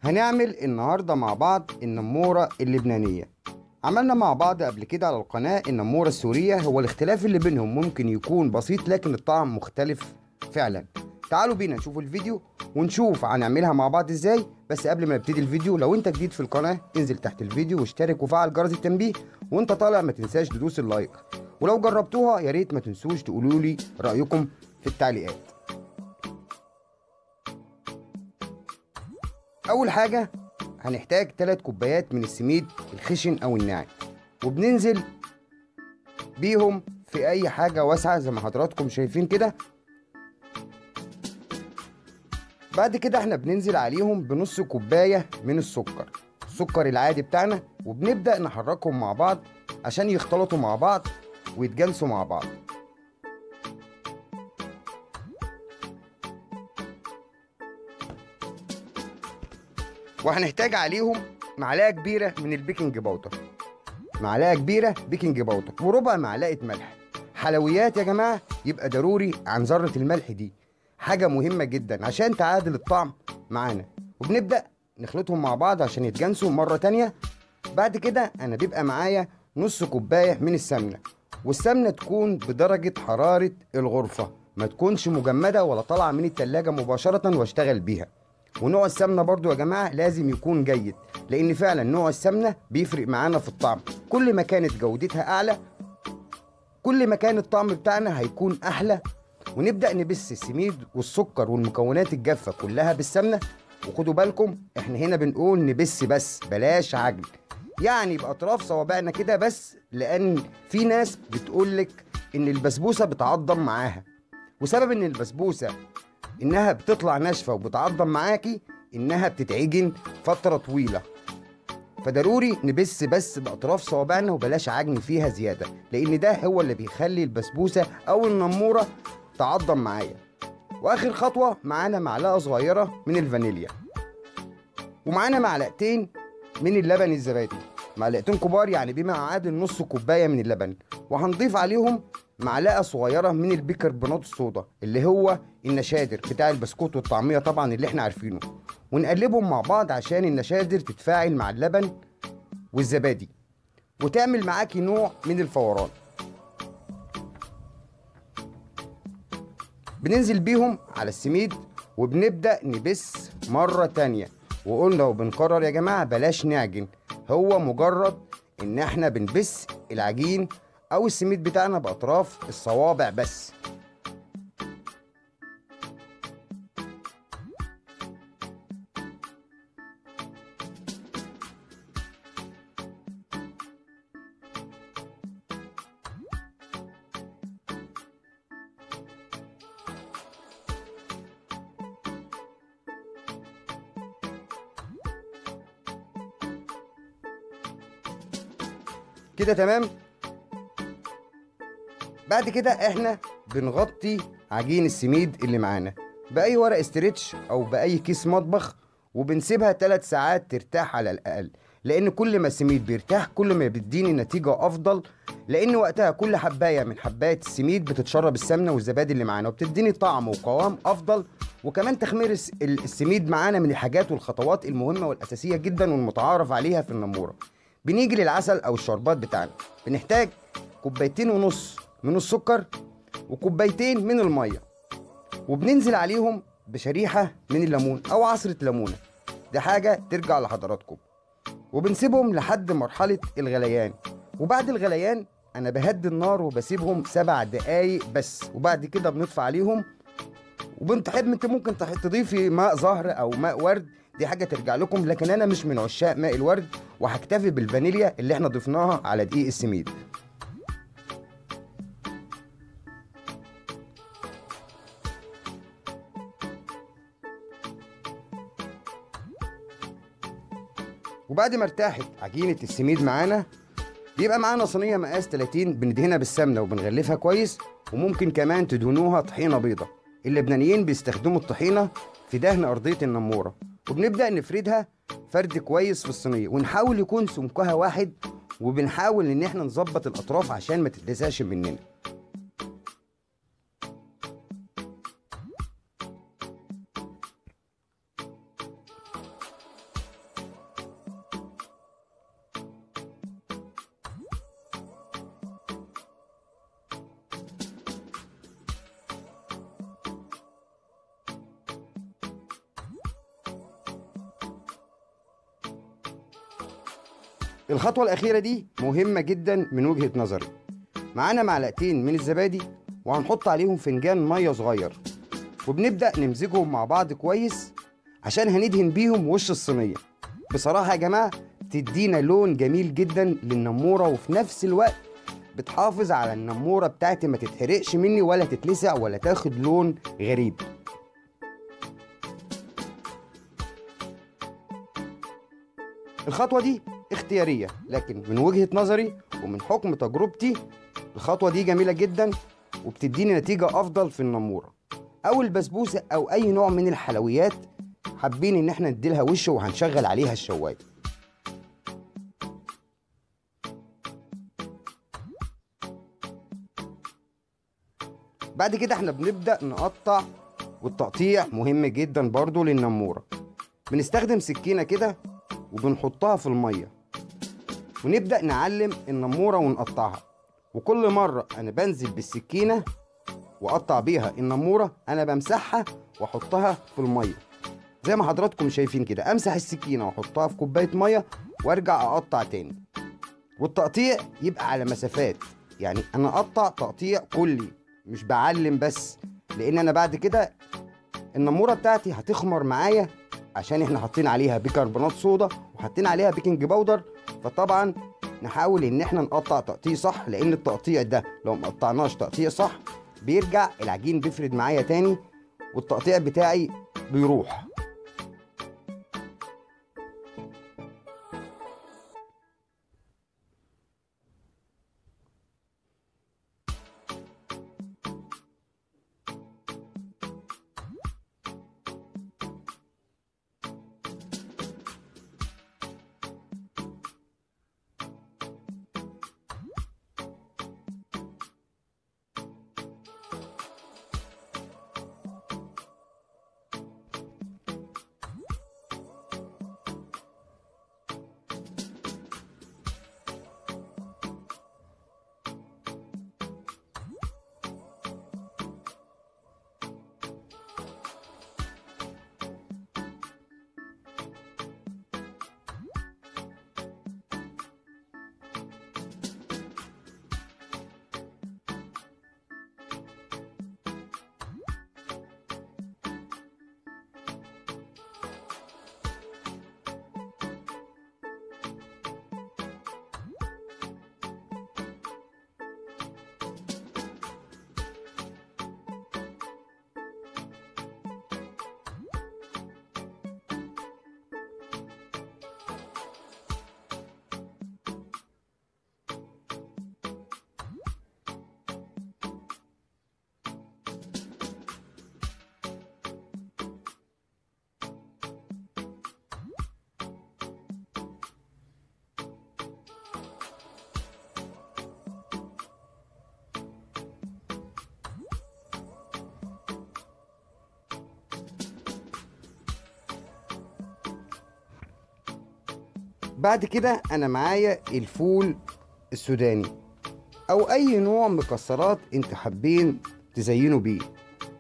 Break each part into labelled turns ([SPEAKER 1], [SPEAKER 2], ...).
[SPEAKER 1] هنعمل النهاردة مع بعض النمورة اللبنانية. عملنا مع بعض قبل كده على القناة النمورة السورية، هو الاختلاف اللي بينهم ممكن يكون بسيط لكن الطعم مختلف فعلا. تعالوا بينا نشوف الفيديو ونشوف هنعملها مع بعض ازاي. بس قبل ما نبتدي الفيديو، لو انت جديد في القناة انزل تحت الفيديو واشترك وفعل جرس التنبيه، وانت طالع ما تنساش تدوس اللايك، ولو جربتوها يا ريت ما تنسوش تقولوا لي رأيكم في التعليقات. اول حاجة هنحتاج 3 كوبايات من السميد الخشن او الناعم، وبننزل بيهم في اي حاجة واسعة زي ما حضراتكم شايفين كده. بعد كده احنا بننزل عليهم بنص كوباية من السكر العادي بتاعنا، وبنبدأ نحركهم مع بعض عشان يختلطوا مع بعض ويتجانسوا مع بعض. وهنحتاج عليهم معلقة كبيرة من البيكنج باودر، معلقة كبيرة بيكنج باودر، وربع معلقة ملح. حلويات يا جماعة يبقى ضروري عن ذرة الملح دي، حاجة مهمة جدا عشان تعادل الطعم معانا. وبنبدأ نخلطهم مع بعض عشان يتجانسوا مرة تانية. بعد كده أنا بيبقى معايا نص كوباية من السمنة، والسمنة تكون بدرجة حرارة الغرفة، ما تكونش مجمدة ولا طالعة من التلاجة مباشرة واشتغل بيها. ونوع السمنة برضو يا جماعة لازم يكون جيد، لأن فعلا نوع السمنة بيفرق معانا في الطعم. كل ما كانت جودتها أعلى كل ما كان الطعم بتاعنا هيكون أحلى. ونبدأ نبس السميد والسكر والمكونات الجافة كلها بالسمنة. وخدوا بالكم احنا هنا بنقول نبس بس بلاش عجن، يعني بأطراف صوابعنا كده بس، لأن في ناس بتقولك إن البسبوسة بتعضم معاها، وسبب إن البسبوسة إنها بتطلع ناشفة وبتعضم معاكي إنها بتتعجن فترة طويلة. فضروري نبس بس بأطراف صوابعنا وبلاش عجن فيها زيادة، لأن ده هو اللي بيخلي البسبوسة أو النمورة تعضم معايا. وآخر خطوة معانا معلقة صغيرة من الفانيليا، ومعانا معلقتين من اللبن الزبادي، معلقتين كبار يعني بما يعادل نص كوباية من اللبن. وهنضيف عليهم معلقة صغيرة من البيكربونات الصودا اللي هو النشادر بتاع البسكوت والطعمية طبعا اللي احنا عارفينه، ونقلبهم مع بعض عشان النشادر تتفاعل مع اللبن والزبادي وتعمل معاكي نوع من الفوران. بننزل بيهم على السميد وبنبدأ نبس مرة تانية. وقلنا وبنكرر يا جماعة بلاش نعجن، هو مجرد ان احنا بنبس العجين او السميد بتاعنا باطراف الصوابع بس. كده تمام. بعد كده احنا بنغطي عجين السميد اللي معانا بأي ورق استرتش او بأي كيس مطبخ، وبنسيبها 3 ساعات ترتاح على الأقل، لأن كل ما السميد بيرتاح كل ما بيديني نتيجة أفضل، لأن وقتها كل حباية من حباية السميد بتتشرب السمنة والزبادي اللي معانا وبتديني طعم وقوام أفضل. وكمان تخمير السميد معانا من الحاجات والخطوات المهمة والأساسية جدا والمتعارف عليها في النمورة. بنيجي للعسل أو الشربات بتاعنا، بنحتاج 2.5 كوباية من السكر وكوبايتين من المية، وبننزل عليهم بشريحة من الليمون أو عصرة ليمونة، دي حاجة ترجع لحضراتكم. وبنسيبهم لحد مرحلة الغليان، وبعد الغليان أنا بهدي النار وبسيبهم 7 دقايق بس، وبعد كده بنطفي عليهم. وبنتحب انت ممكن تضيفي ماء زهر أو ماء ورد، دي حاجة ترجع لكم، لكن أنا مش من عشاق ماء الورد، وهكتفي بالفانيليا اللي احنا ضفناها على دقيق السميد. وبعد ما ارتاحت عجينة السميد معانا، بيبقى معانا صينية مقاس 30 بندهنها بالسمنة وبنغلفها كويس، وممكن كمان تدهنوها طحينة بيضة. اللبنانيين بيستخدموا الطحينة في دهن أرضية النمورة. وبنبدأ نفردها فرد كويس في الصينية، ونحاول يكون سمكها واحد، وبنحاول ان احنا نظبط الأطراف عشان ما تتلسعش مننا. الخطوة الأخيرة دي مهمة جدا من وجهة نظري. معانا معلقتين من الزبادي وهنحط عليهم فنجان مية صغير، وبنبدأ نمزجهم مع بعض كويس عشان هندهن بيهم وش الصينية. بصراحة يا جماعة تدينا لون جميل جدا للنمورة، وفي نفس الوقت بتحافظ على النمورة بتاعتي ما تتحرقش مني ولا تتلسع ولا تاخد لون غريب. الخطوة دي اختيارية، لكن من وجهة نظري ومن حكم تجربتي الخطوة دي جميلة جدا وبتديني نتيجة أفضل في النمورة أو البسبوسة أو أي نوع من الحلويات حابين إن احنا نديلها وش وهنشغل عليها الشواية. بعد كده احنا بنبدأ نقطع، والتقطيع مهم جدا برضو للنمورة. بنستخدم سكينة كده وبنحطها في المية ونبدأ نعلم النمورة ونقطعها. وكل مرة أنا بنزل بالسكينة وأقطع بيها النمورة أنا بمسحها وأحطها في المية زي ما حضراتكم شايفين كده. أمسح السكينة وأحطها في كوباية مية وأرجع أقطع تاني. والتقطيع يبقى على مسافات، يعني أنا أقطع تقطيع كلي مش بعلم بس، لأن أنا بعد كده النمورة بتاعتي هتخمر معايا عشان احنا حاطين عليها بيكربونات صودا وحاطين عليها بيكنج باودر. فطبعا نحاول ان احنا نقطع تقطيع صح، لان التقطيع ده لو مقطعناش تقطيع صح بيرجع العجين بيفرد معايا تاني والتقطيع بتاعي بيروح. بعد كده انا معايا الفول السوداني او اي نوع مكسرات انت حابين تزينوا بيه.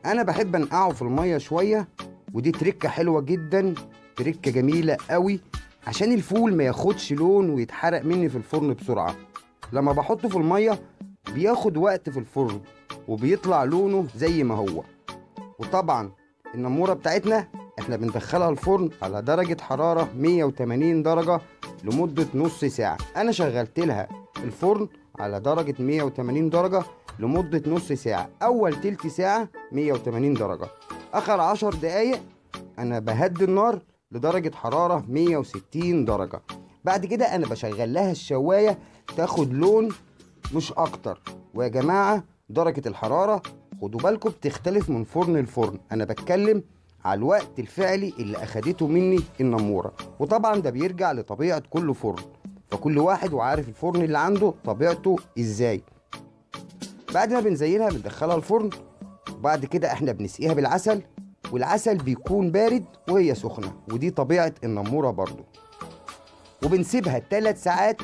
[SPEAKER 1] انا بحب انقعه في الميه شويه، ودي تركه حلوه جدا، تركه جميله قوي عشان الفول ما ياخدش لون ويتحرق مني في الفرن بسرعه. لما بحطه في الميه بياخد وقت في الفرن وبيطلع لونه زي ما هو. وطبعا النموره بتاعتنا احنا بندخلها الفرن على درجه حراره 180 درجه لمده نص ساعه. انا شغلت لها الفرن على درجه 180 درجه لمده نص ساعه. اول تلت ساعه 180 درجه، اخر 10 دقايق انا بهدي النار لدرجه حراره 160 درجه. بعد كده انا بشغل لها الشوايه تاخد لون مش اكتر. ويا جماعه درجه الحراره خدوا بالكم بتختلف من فرن لفرن، انا بتكلم على الوقت الفعلي اللي اخدته مني النموره، وطبعا ده بيرجع لطبيعه كل فرن، فكل واحد وعارف الفرن اللي عنده طبيعته ازاي. بعد ما بنزينها بندخلها الفرن، وبعد كده احنا بنسقيها بالعسل، والعسل بيكون بارد وهي سخنه، ودي طبيعه النموره برضو. وبنسيبها 3 ساعات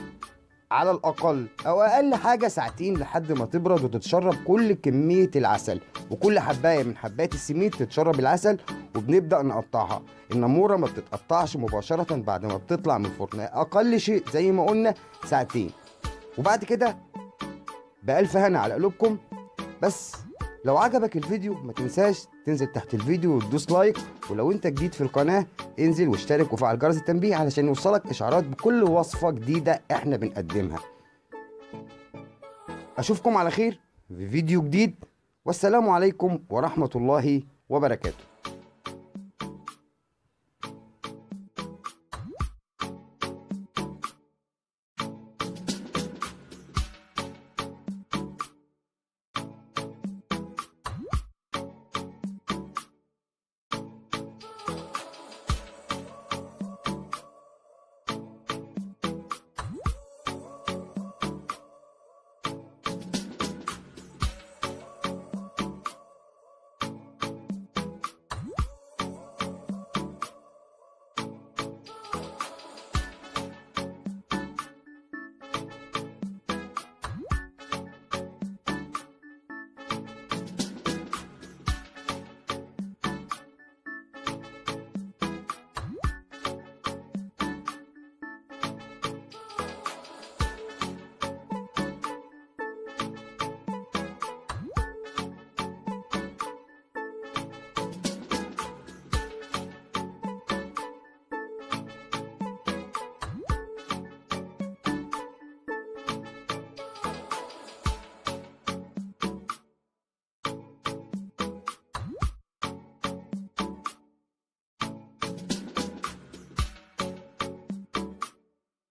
[SPEAKER 1] على الأقل أو أقل حاجة ساعتين لحد ما تبرد وتتشرب كل كمية العسل، وكل حباية من حبات السميد تتشرب العسل. وبنبدأ نقطعها. النمورة ما بتتقطعش مباشرة بعد ما بتطلع من الفرن، أقل شيء زي ما قلنا ساعتين. وبعد كده بألف هنا على قلوبكم. بس لو عجبك الفيديو ما تنساش تنزل تحت الفيديو وتدوس لايك، ولو انت جديد في القناة انزل واشترك وفعل جرس التنبيه علشان يوصلك اشعارات بكل وصفة جديدة احنا بنقدمها. اشوفكم على خير في فيديو جديد، والسلام عليكم ورحمة الله وبركاته.